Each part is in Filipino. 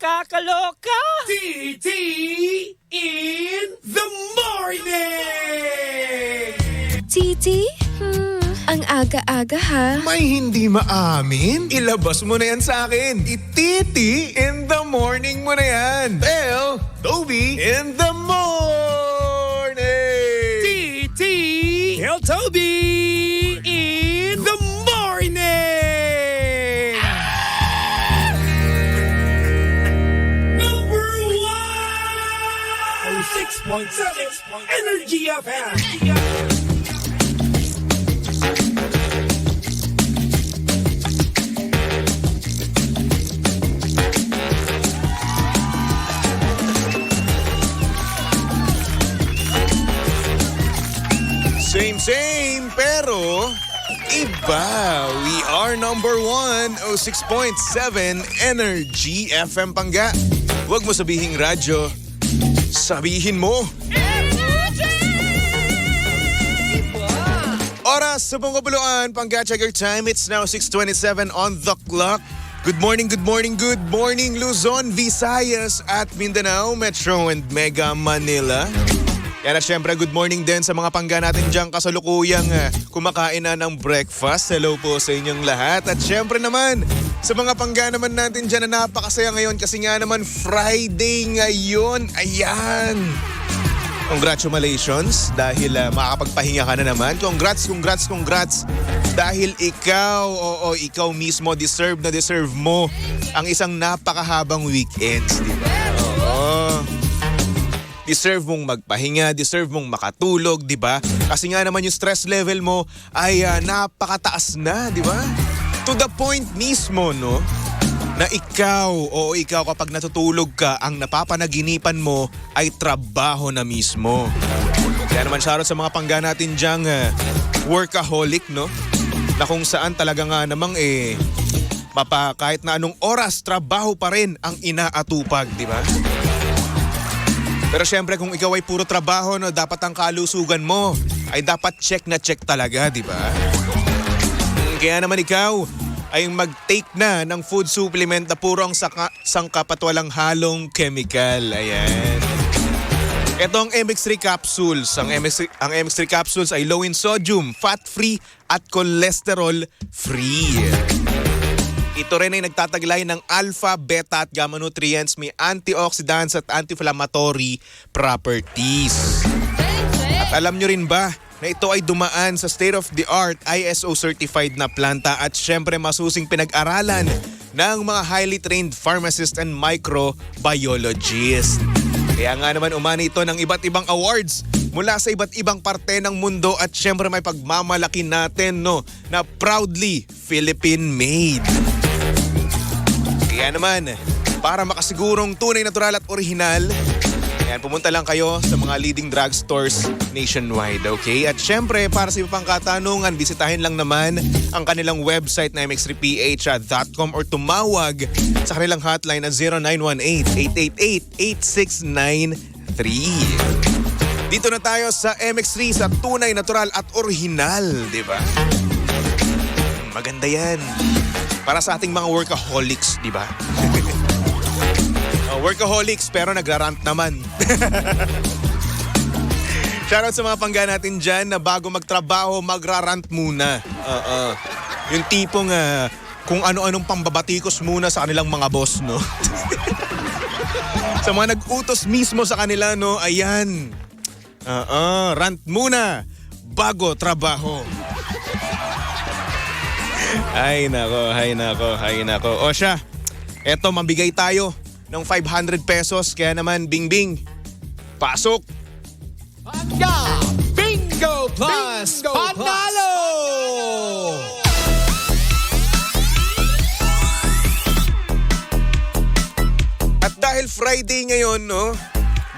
nakakaloka. TT in the morning! Titi? Ang aga-aga ha. May hindi maamin? Ilabas mo na yan sa akin. Ititi in the morning mo na yan. Bell, Toby in the morning! TT El Toby in the morning! Number 1! 6.7 Energy FM! Same, pero iba. We are number 1, 6.7 Energy FM Pangga. Huwag mo sabihing radyo, sabihin mo. Oras sa Pangkabuluan, Pangga, check your time. It's now 6:27 on the clock. Good morning, Luzon, Visayas at Mindanao, Metro and Mega Manila. Yan at syempre, good morning din sa mga pangga natin dyan kasalukuyang kumakain na ng breakfast. Hello po sa inyong lahat. At syempre naman, sa mga pangga naman natin dyan na napakasaya ngayon kasi nga naman Friday ngayon. Ayan! Congratulations dahil makakapagpahinga ka na naman. Congrats dahil ikaw mismo deserve mo ang isang napakahabang weekends, di ba? Oo. Deserve mong magpahinga, deserve mong makatulog, di ba? Kasi nga naman yung stress level mo ay napakataas na, di ba? To the point mismo, no? Na ikaw kapag natutulog ka, ang napapanaginipan mo ay trabaho na mismo. Kaya naman shoutout sa mga pangga natin dyang workaholic, no? Na kung saan talaga nga namang kahit na anong oras, trabaho pa rin ang inaatupag, di ba? Pero syempre kung ikaw ay puro trabaho, no, dapat ang kalusugan mo ay dapat check na check talaga, di ba? Kaya naman ikaw ay mag-take na ng food supplement na puro ang sangkap at walang halong chemical. Ayan. Ito ang MX3 capsules. Ang MX3 capsules ay low in sodium, fat-free at cholesterol-free. Ito rin ay nagtataglay ng alpha, beta at gamma nutrients, may antioxidants at anti-inflammatory properties. At alam nyo rin ba na ito ay dumaan sa state-of-the-art ISO certified na planta at syempre masusing pinag-aralan ng mga highly trained pharmacists and microbiologists. Kaya nga naman umani ito ng iba't ibang awards mula sa iba't ibang parte ng mundo at syempre may pagmamalaki natin, no, na proudly Philippine-made. Kaya naman, para makasigurong tunay, natural at orihinal, ayan, pumunta lang kayo sa mga leading drugstores nationwide, okay? At syempre, para sa iba pang katanungan, bisitahin lang naman ang kanilang website na mx3ph.com or tumawag sa kanilang hotline na 0918-888-8693. Dito na tayo sa MX3 sa tunay, natural at orihinal, di ba? Maganda yan. Para sa ating mga workaholics, di ba? Workaholics pero nagrarant naman. Shoutout sa mga pangga natin dyan na bago magtrabaho, magrarant muna. Yung tipong kung ano-anong pambabatikos muna sa kanilang mga boss, no? Sa mga nag-utos mismo sa kanila, no? Ayan. Rant muna bago trabaho. Ay nako. O siya, eto mabigay tayo ng 500 pesos. Kaya naman, Bingbing, pasok! Pangga Bingo Plus Panalo! At dahil Friday ngayon, no,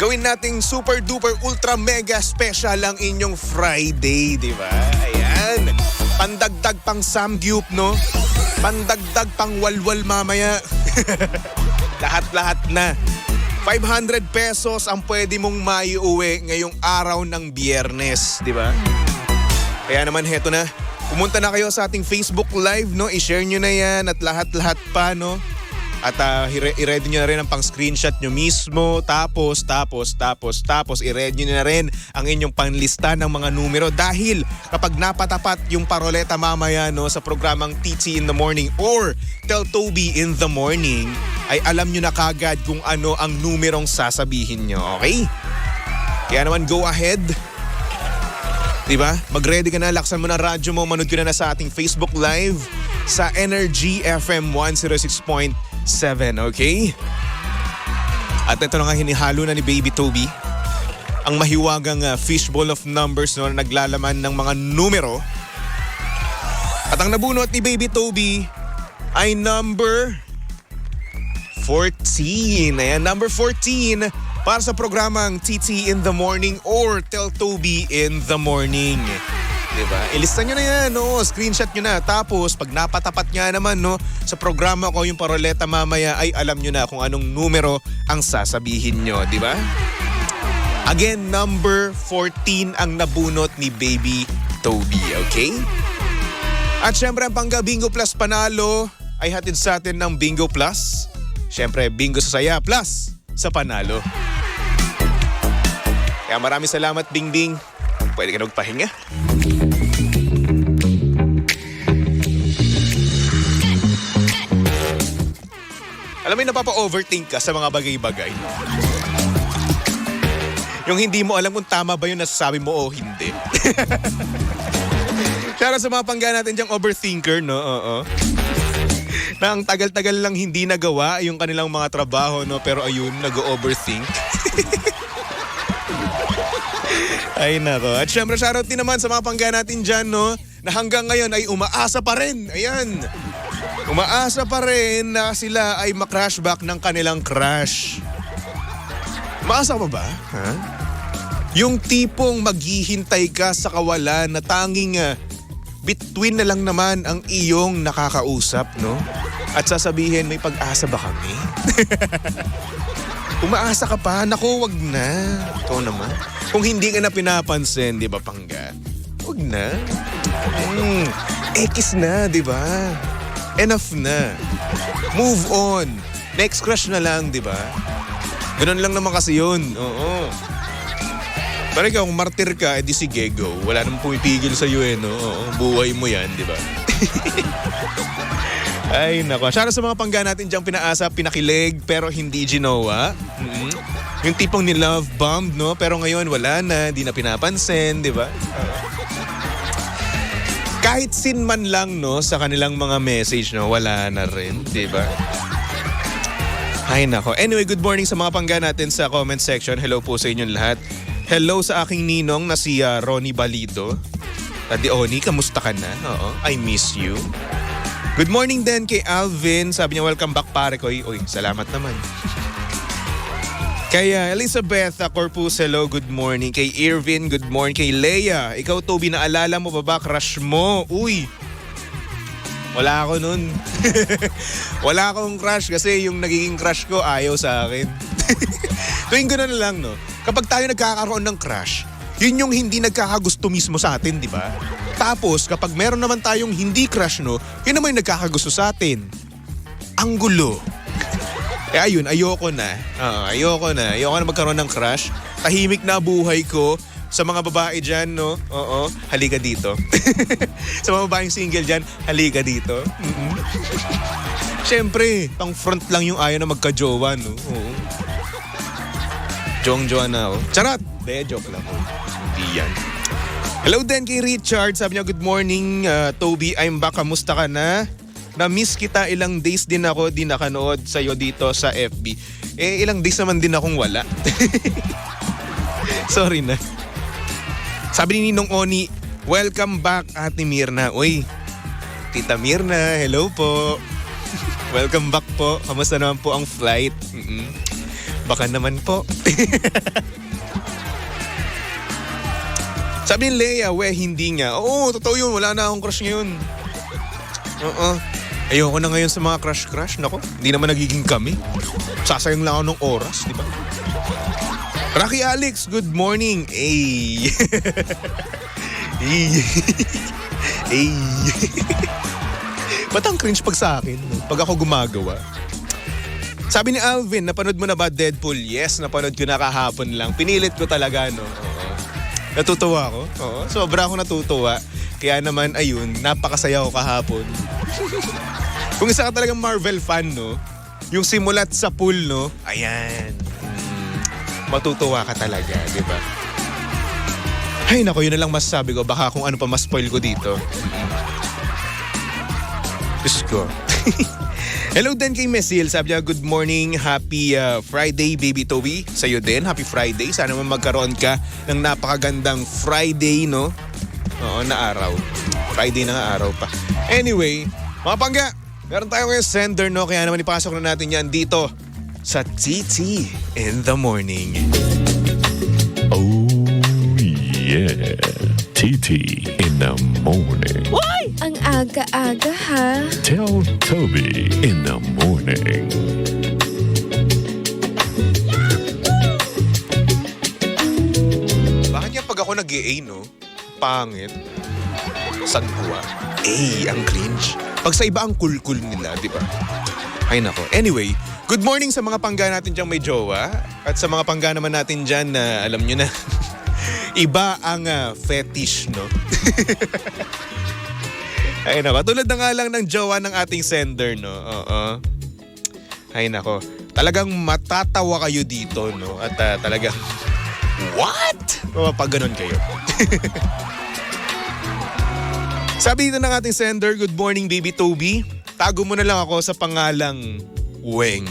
gawin nating super duper ultra mega special ang inyong Friday, di ba? Ayan. Pandagdag pang samgyup, no? Pandagdag pang walwal mamaya. Lahat-lahat na. 500 pesos ang pwede mong maiuwi ngayong araw ng Biyernes, di ba? Kaya naman heto na. Pumunta na kayo sa ating Facebook Live, no? I-share nyo na yan at lahat-lahat pa, no? At i-ready nyo na rin ang pang-screenshot nyo mismo. Tapos i-ready nyo na rin ang inyong panlista ng mga numero. Dahil kapag napatapat yung paroleta mamaya sa programang TT in the Morning or Tell Toby in the Morning, ay alam nyo na kagad kung ano ang numerong sasabihin nyo. Okay? Kaya naman go ahead. Diba? Mag-ready ka na, laksan mo na radyo mo, manood ka na sa ating Facebook Live sa Energy FM 106.7, okay? At ito na nga hinihalo na ni Baby Toby ang mahiwagang fishbowl of numbers na naglalaman ng mga numero. At ang nabunot ni Baby Toby ay number 14. Ayan, number 14 para sa programang TT in the Morning or Tell Toby in the Morning. Diba? Ilista nyo na yan, screenshot nyo na. Tapos, pag napatapat nga naman sa programa ko yung paroleta mamaya, ay alam nyo na kung anong numero ang sasabihin nyo. Diba? Again, number 14 ang nabunot ni Baby Toby, okay? At syempre, ang Pangga Bingo Plus Panalo ay hatid sa atin ng Bingo Plus. Syempre, Bingo sa Saya Plus sa Panalo. Kaya maraming salamat, Bing Bing. Pwede ka na magpahinga. Alam mo yung napapa-overthink ka sa mga bagay-bagay. Yung hindi mo alam kung tama ba yung nasasabi mo o hindi. Shoutout sa mga pangga natin diyang overthinker, no? Oo. Na ang tagal-tagal lang hindi nagawa yung kanilang mga trabaho, no? Pero ayun, nag-overthink. Ay nako. At syempre, shoutout din naman sa mga pangga natin dyan, no? Na hanggang ngayon ay umaasa pa rin. Ayan. Umaasa pa rin na sila ay makrashback ng kanilang crush. Umaasa ka ba? Ha? Yung tipong maghihintay ka sa kawalan na tanging between na lang naman ang iyong nakakausap, no? At sasabihin, may pag-asa ba kami? Umaasa ka pa? Naku, wag na. Ikaw naman. Kung hindi ka na pinapansin, di ba, pangga? Wag na. Ekis na, di ba? Enough na. Move on. Next crush na lang, di ba? Ganun lang naman kasi yun. Oo. Pero ikaw, kung martir ka, edi sige, go. Wala namang pumipigil sa'yo no? Oo, buhay mo yan, di ba? Ay, nako. Shoutout sa mga pangga natin diyang pinaasa, pinakilig, pero hindi ginawa. Yung tipong ni-love bombed, no? Pero ngayon, wala na. Di na pinapansin, di ba? Kahit sin man lang, no, sa kanilang mga message, no, wala na rin, di ba? Ay, nako. Anyway, good morning sa mga pangga natin sa comment section. Hello po sa inyong lahat. Hello sa aking ninong na si Ronnie Balido. Adi Oni, kamusta ka na? Oo, I miss you. Good morning din kay Alvin. Sabi niya, welcome back pare ko. Uy, salamat naman. Kay Elizabeth Corpus, hello, good morning. Kay Irvin, good morning. Kay Leia, ikaw Toby, naalala mo ba crush mo? Uy, wala ako nun. Wala akong crush kasi yung nagiging crush ko ayaw sa akin. Tuwing gano'n na lang, no? Kapag tayo nagkakaroon ng crush, yun yung hindi nagkakagusto mismo sa atin, di ba? Tapos, kapag meron naman tayong hindi crush, no? Yun naman yung nagkakagusto sa atin. Ang gulo. Eh ayun, ayoko na. Ayoko na magkaroon ng crush. Tahimik na buhay ko. Sa mga babae dyan, no? Oo, halika dito. Sa mga babaeng single dyan, halika dito. Siyempre, pang front lang yung ayaw na magka-jowa, no? Oo. Jong-jowa na ako. Charot! De, joke lang. Hindi yan. Hello din kay Richard. Sabi niya, good morning, Toby. I'm back. Kamusta ka na? Na-miss kita, ilang days din ako di nakanood sa'yo dito sa FB. Eh, ilang days naman din akong wala. Sorry na. Sabi ni Ninong Oni, welcome back Ate Mirna. Uy, Tita Mirna, hello po. Welcome back po. Kamusta naman po ang flight? Baka naman po. Sabi ni Leia, hindi nga. Oo, totoo yun. Wala na akong crush ngayon. Oo. Ayoko na ngayon sa mga crush-crush. Nako, hindi naman nagiging kami. Sasayang lang ako ng oras, di ba? Rocky Alex, good morning. Ay. Ba't ang cringe pag sa akin? Pag ako gumagawa? Sabi ni Alvin, napanood mo na ba Deadpool? Yes, napanood ko na kahapon lang. Pinilit ko talaga, no? Oo. Natutuwa ako. Oo, sobra ako natutuwa. Kaya naman, ayun, napakasaya ko kahapon. Kung isa ka talagang Marvel fan, no? Yung simulat sa pool, no? Ayan. Matutuwa ka talaga, di ba? Ay, naku, yun na lang masasabi ko. Baka kung ano pa mas spoil ko dito. Diyos ko. Hello din kay Mesil. Sabi niya, good morning. Happy Friday, Baby Toby. Sa'yo din, happy Friday. Sana naman magkaroon ka ng napakagandang Friday, no? Oo, na araw. Friday na araw pa. Anyway, mga pangga, meron tayo ngayon sender, no? Kaya naman ipasok na natin yan dito sa TT in the Morning. Oh, yeah. TT in the morning. Ang aga-aga ha. Tell Toby in the morning. Bakit nga pag ako nag-A, no? Pangit. Sanhua. A, ang cringe. Pag sa iba ang cool-cool nila, di ba? Ay nako. Anyway, good morning sa mga pangga natin dyan may jowa. At sa mga pangga naman natin dyan na alam nyo na, iba ang fetish, no? Ay nako, tulad na nga lang ng jowa ng ating sender, no? Oo. Ay nako, talagang matatawa kayo dito, no? At talagang, what? Pag ganun kayo. Sabi dito ng ating sender, good morning Baby Toby. Tago mo na lang ako sa pangalang Weng.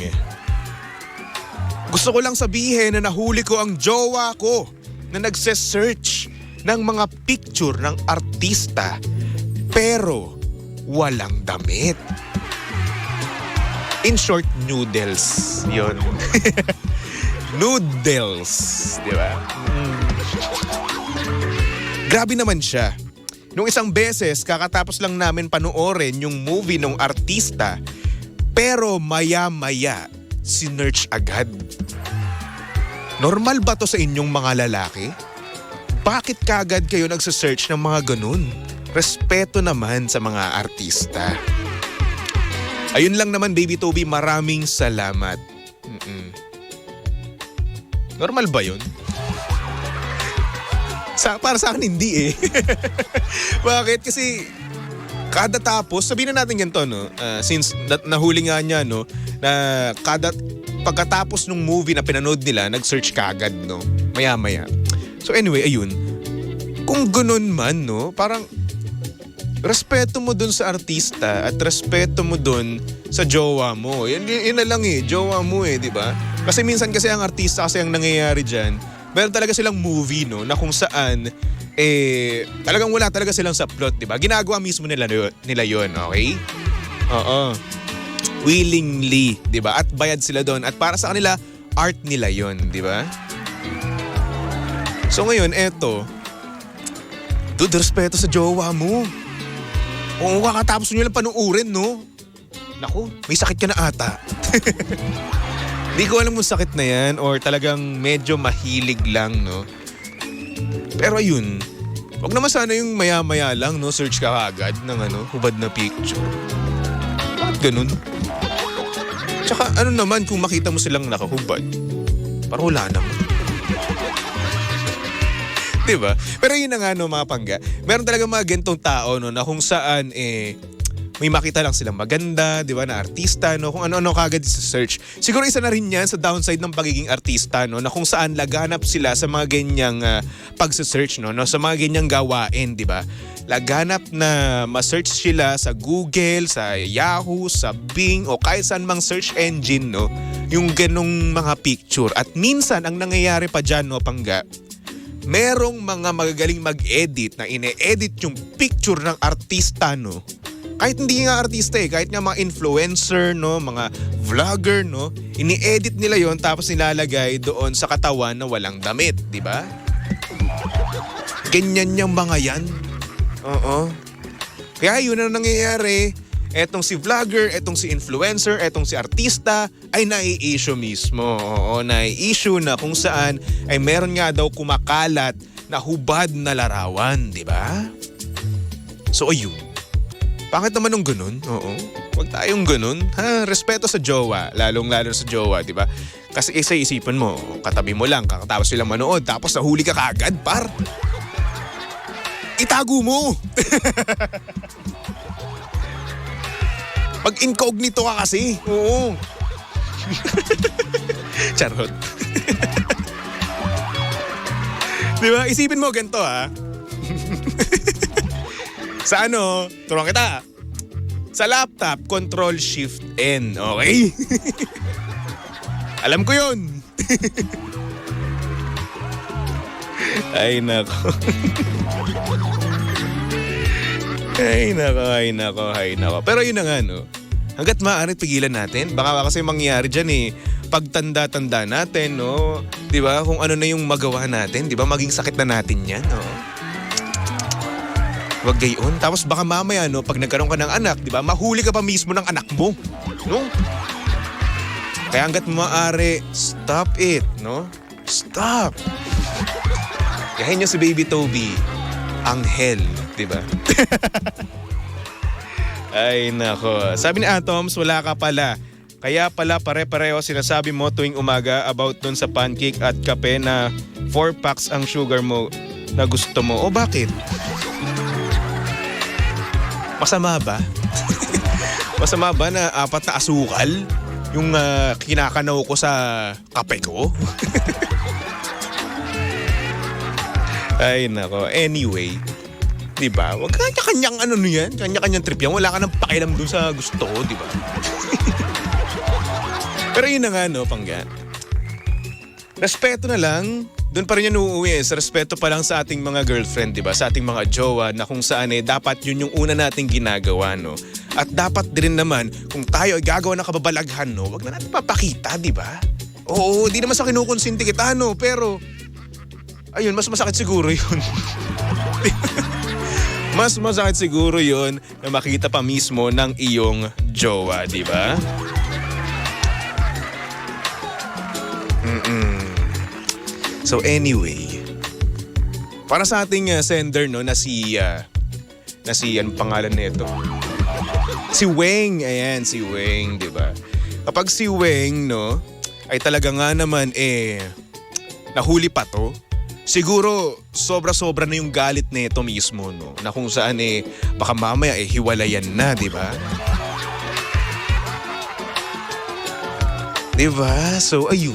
Gusto ko lang sabihin na nahuli ko ang jowa ko na nagse-search ng mga picture ng artista pero walang damit. In short, noodles. Yun. Noodles. Di ba? Grabe naman siya. Nung isang beses, kakatapos lang namin panoorin yung movie ng artista, pero maya-maya, sinearch agad. Normal ba to sa inyong mga lalaki? Bakit kagad kayo nagsasearch ng mga ganun? Respeto naman sa mga artista. Ayun lang naman, Baby Toby, maraming salamat. Normal ba yun? Para sa akin, hindi eh. Bakit? Kasi kada tapos, sabihin na natin ganito, no? Since nahuli nga niya, no? Na pagkatapos ng movie na pinanood nila, nag-search kaagad, no? Maya-maya. So anyway, ayun. Kung ganun man, no? Parang respeto mo dun sa artista at respeto mo dun sa jowa mo. Yan na lang eh, jowa mo eh, di ba? Kasi minsan kasi ang artista kasi ang nangyayari dyan, meron talaga silang movie, no, na kung saan, talagang wala talaga silang sa plot, di ba? Ginagawa mismo nila yun, okay? Oo. Willingly, di ba? At bayad sila doon. At para sa kanila, art nila yun, di ba? So ngayon, eto, dude, respeto sa jowa mo. Oo, kakatapos nyo lang panuurin, no? Naku, may sakit ka na ata. Hindi ko alam kung sakit na yan or talagang medyo mahilig lang, no? Pero yun, wag naman sana yung maya-maya lang, no? Search ka kaagad ng hubad na picture. Bakit ganun? Tsaka ano naman kung makita mo silang nakahubad? Parang wala naman. Diba? Pero yun na nga, no, mga pangga. Meron talaga mga gantong tao, no, na kung saan, may makita lang silang maganda, di ba, na artista, no? Kung ano-ano kagad sa search. Siguro isa na rin yan sa downside ng pagiging artista, no? Na kung saan laganap sila sa mga ganyang pagsa-search, no? Sa mga ganyang gawain, di ba? Laganap na ma-search sila sa Google, sa Yahoo, sa Bing, o kahit saan mang search engine, no? Yung ganong mga picture. At minsan, ang nangyayari pa dyan, no, pangga, merong mga magagaling mag-edit na ine-edit yung picture ng artista, no? Kahit hindi nga artista kahit nga mga influencer, no, mga vlogger, no, ini-edit nila yon tapos nilalagay doon sa katawan na walang damit, di ba? Ganyan yung mga yan. Oo. Kaya yun ang nangyayari. Etong si vlogger, etong si influencer, etong si artista ay nai-issue mismo. Oo, nai-issue na kung saan ay meron nga daw kumakalat na hubad na larawan, di ba? So ayun. Pangit naman nung ganun. Oo. Huwag tayong ganun. Ha? Respeto sa jowa. Lalong-lalo sa jowa, di ba? Kasi isa isipan mo, katabi mo lang, kakatapos silang manood, tapos nahuli ka kagad, par. Itago mo! Pag incognito ka kasi. Oo. Charot. Di ba? Isipin mo ganito, ha? Sa ano, turuan kita. Sa laptop, Control-Shift-N, okay? Alam ko yun. Ay, nako. Ay, nako. Pero yun na nga, no? Hanggat maaari, pigilan natin. Baka kasi mangyari dyan pagtanda-tanda natin, no? Di ba? Kung ano na yung magawa natin, di ba? Maging sakit na natin yan, no? Huwag gayon. Tapos baka mamaya, no, pag nagkaroon ka ng anak, di ba, mahuli ka pa mismo ng anak mo. No? Kaya hanggat maaari, stop it, no? Stop. Gahin nyo si Baby Toby, anghel, di ba? Ay, nako. Sabi ni Atoms, wala ka pala. Kaya pala pare-pareho sinasabi mo tuwing umaga about dun sa pancake at kape na 4 packs ang sugar mo na gusto mo. O bakit? Masama ba? Masama ba na 4 na asukal yung kinakanaw ko sa kape ko? Ay, nako. Anyway, di ba? Huwag kanya-kanyang ano yan. Kanya-kanyang trip yan. Wala ka nang pakialam dun sa gusto ko, di ba? Pero yun na nga, no, Pangga. Respeto na lang. Doon pa rin yan uuwi sa respeto pa lang sa ating mga girlfriend, di ba? Sa ating mga jowa na kung saan dapat yun yung una nating ginagawa, no? At dapat din naman, kung tayo ay gagawa ng kababalaghan, no? Wag na natin papakita, di ba? Oo, di naman sa kinukonsinti kita, no? Pero, ayun, mas masakit siguro yun. Mas masakit siguro yun na makita pa mismo ng iyong jowa, di ba? So anyway, para sa ating sender, no, na si anong pangalan nito? Si Weng, ayan, si Weng, di ba? Kapag si Weng, no, ay talaga nga naman nahuli pa to, siguro sobra-sobra na yung galit nito mismo, no, na kung saan baka mamaya hiwalayan na, di ba? Di ba? So ayun.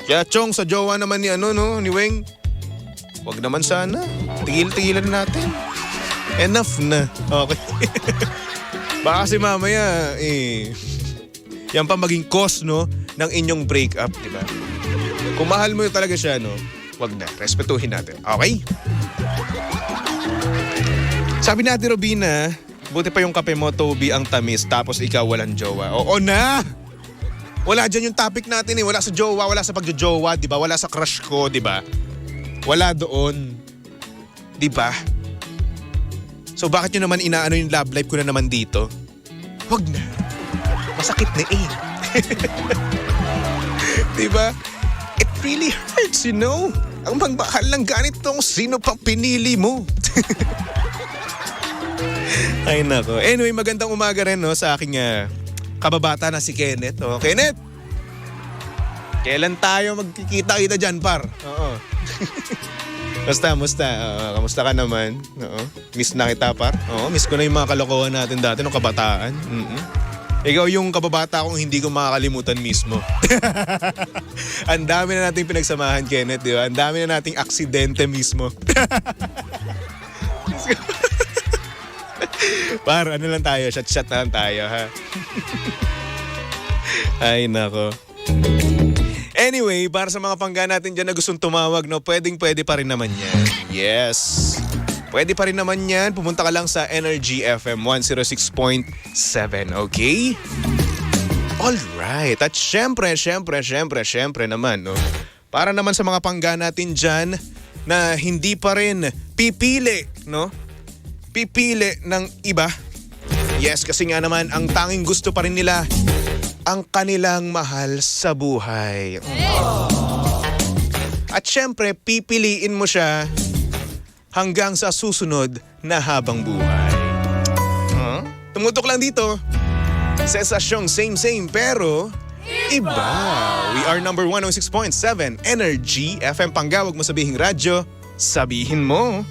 Kaya Chong, sa jowa naman ni ni Weng, wag naman sana. Tigil-tigilan natin. Enough na. Okay. Baka kasi mamaya, yan pa maging cause, no, ng inyong breakup, di ba? Kung mahal mo talaga siya, no, wag na. Respetuhin natin. Okay? Sabi natin, Robina, buti pa yung kape mo, Toby, ang tamis, tapos ikaw walang jowa. Oo na! Wala dyan yung topic natin Wala sa jowa, wala sa pagjojowa, di ba? Wala sa crush ko, di ba? Wala doon. Di ba? So bakit nyo naman inaano yung love life ko na naman dito? Wag na. Masakit na Di ba? It really hurts, you know? Ang magmahal ng ganitong sino pang pinili mo. Ay nako. Anyway, magandang umaga rin, no, sa aking kababata na si Kenneth. Oh, Kenneth! Kailan tayo magkikita-kita dyan, par? Oo. Musta? Kamusta ka naman? Oo. Miss na kita, par? Oo, miss ko na yung mga kalokohan natin dati nung kabataan. Ikaw yung kababata kong hindi ko makakalimutan mismo. Ang dami na nating pinagsamahan, Kenneth, di ba? Ang dami na nating aksidente mismo. Par, ano lang tayo? Shot na lang tayo, ha? Ay, nako. Anyway, para sa mga pangga natin dyan na gustong tumawag, no, pwede pa rin naman yan. Yes. Pwede pa rin naman yan. Pumunta ka lang sa Energy FM 106.7, okay? Alright. At syempre naman, no, para naman sa mga pangga natin dyan na hindi pa rin pipili, no? Pipili ng iba. Yes, kasi nga naman ang tanging gusto pa rin nila ang kanilang mahal sa buhay. At syempre, pipiliin mo siya hanggang sa susunod na habang buhay. Tumutok lang dito. Sensasyong same pero iba. We are number 106.7 Energy FM. Panggawag mo sabihing radyo, sabihin mo.